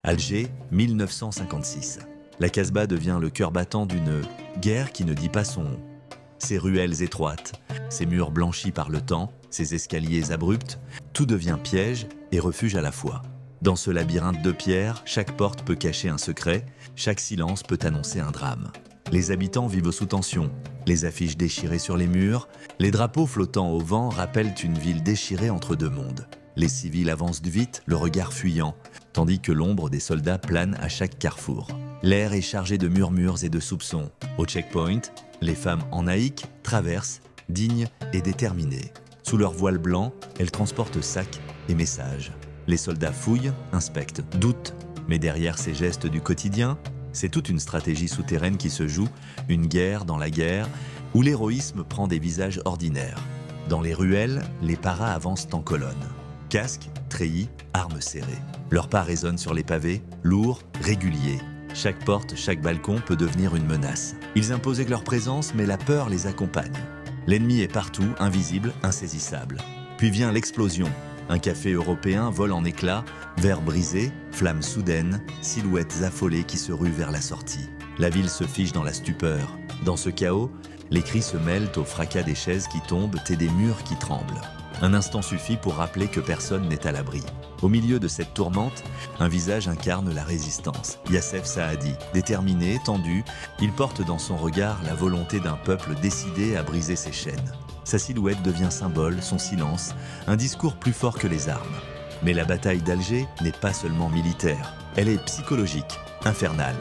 Alger, 1956. La Casbah devient le cœur battant d'une guerre qui ne dit pas son nom. Ses ruelles étroites, ses murs blanchis par le temps, ses escaliers abrupts, tout devient piège et refuge à la fois. Dans ce labyrinthe de pierre, chaque porte peut cacher un secret, chaque silence peut annoncer un drame. Les habitants vivent sous tension, les affiches déchirées sur les murs, les drapeaux flottant au vent rappellent une ville déchirée entre deux mondes. Les civils avancent vite, le regard fuyant, tandis que l'ombre des soldats plane à chaque carrefour. L'air est chargé de murmures et de soupçons. Au checkpoint, les femmes en haïque traversent, dignes et déterminées. Sous leur voile blanc, elles transportent sacs et messages. Les soldats fouillent, inspectent, doutent, mais derrière ces gestes du quotidien, c'est toute une stratégie souterraine qui se joue, une guerre dans la guerre, où l'héroïsme prend des visages ordinaires. Dans les ruelles, les paras avancent en colonne. Casques, treillis, armes serrées. Leurs pas résonnent sur les pavés, lourds, réguliers. Chaque porte, chaque balcon peut devenir une menace. Ils imposent leur présence, mais la peur les accompagne. L'ennemi est partout, invisible, insaisissable. Puis vient l'explosion. Un café européen vole en éclats, verres brisés, flammes soudaines, silhouettes affolées qui se ruent vers la sortie. La ville se fige dans la stupeur. Dans ce chaos, les cris se mêlent au fracas des chaises qui tombent et des murs qui tremblent. Un instant suffit pour rappeler que personne n'est à l'abri. Au milieu de cette tourmente, un visage incarne la résistance. Yassef Saadi, déterminé, tendu, il porte dans son regard la volonté d'un peuple décidé à briser ses chaînes. Sa silhouette devient symbole, son silence, un discours plus fort que les armes. Mais la bataille d'Alger n'est pas seulement militaire, elle est psychologique, infernale.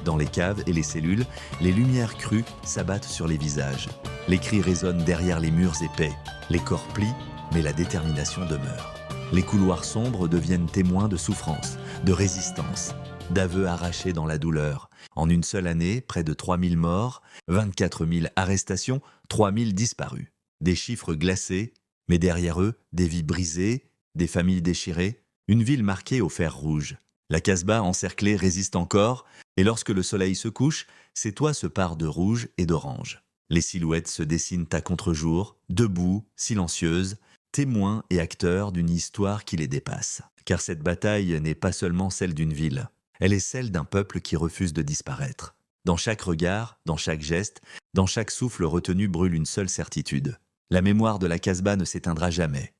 Dans les caves et les cellules, les lumières crues s'abattent sur les visages. Les cris résonnent derrière les murs épais. Les corps plient, mais la détermination demeure. Les couloirs sombres deviennent témoins de souffrance, de résistance, d'aveux arrachés dans la douleur. En une seule année, près de 3000 morts, 24 000 arrestations, 3000 disparus. Des chiffres glacés, mais derrière eux, des vies brisées, des familles déchirées, une ville marquée au fer rouge. La Casbah encerclée résiste encore, et lorsque le soleil se couche, ses toits se parent de rouge et d'orange. Les silhouettes se dessinent à contre-jour, debout, silencieuses, témoins et acteurs d'une histoire qui les dépasse. Car cette bataille n'est pas seulement celle d'une ville, elle est celle d'un peuple qui refuse de disparaître. Dans chaque regard, dans chaque geste, dans chaque souffle retenu brûle une seule certitude. La mémoire de la Casbah ne s'éteindra jamais.